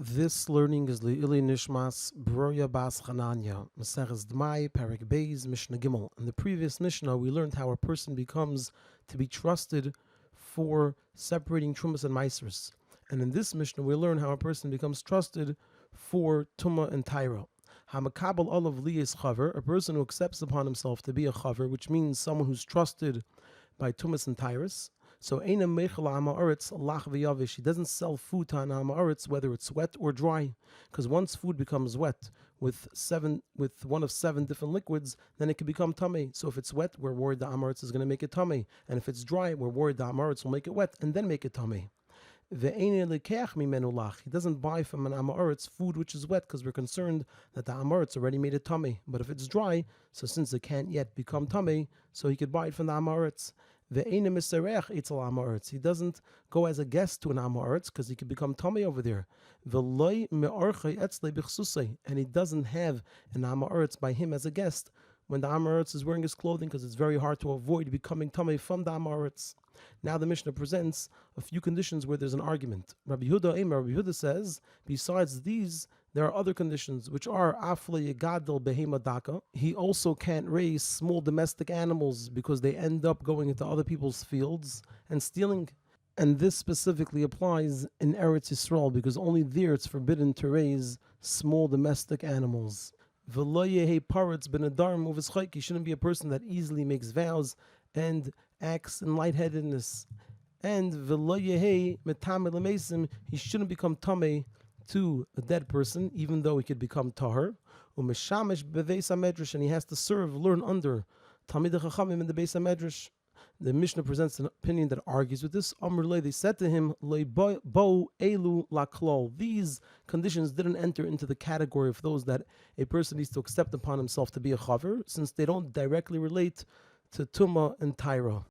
This learning is Li'ili Nishmas Broya Bas Chananya, Maseches Demai, Perek Beis, Mishna Gimel. In the previous Mishnah, we learned how a person becomes to be trusted for separating Trumas and Maisers. And in this Mishnah, we learn how a person becomes trusted for Tumah and Tyra. Hamakabal Olav Li is Chaver, a person who accepts upon himself to be a Chaver, which means someone who's trusted by Tumas and Tyrus. So Eina Mechel Ha'aretz Lach V'Yavish. He doesn't sell food to Ha'aretz whether it's wet or dry, because once food becomes wet with one of 7 different liquids, then it can become tummy. So if it's wet, we're worried the Ha'aretz is going to make it tummy, and if it's dry, we're worried the Ha'aretz will make it wet and then make it tummy. He doesn't buy from an Amoritz food which is wet because we're concerned that the Amoritz already made it tummy. But if it's dry, so since it can't yet become tummy, so he could buy it from the Amoritz. He doesn't go as a guest to an Amoritz because he could become tummy over there. And he doesn't have an Amoritz by him as a guest when the Amoritz is wearing his clothing, because it's very hard to avoid becoming tummy from the Amoritz. Now the Mishnah presents a few conditions where there's an argument. Rabbi Yehuda says, besides these, there are other conditions, which are Afle Yegadol Behema Daka. He also can't raise small domestic animals because they end up going into other people's fields and stealing. And this specifically applies in Eretz Yisrael because only there it's forbidden to raise small domestic animals. He shouldn't be a person that easily makes vows and acts in lightheadedness. And he shouldn't become tameh to a dead person, even though he could become tahor. And he has to learn under Talmidei Chachamim in the Beis HaMedrash. The Mishnah presents an opinion that argues with this. They said to him, these conditions didn't enter into the category of those that a person needs to accept upon himself to be a chaver, since they don't directly relate to Tumah and Tyra.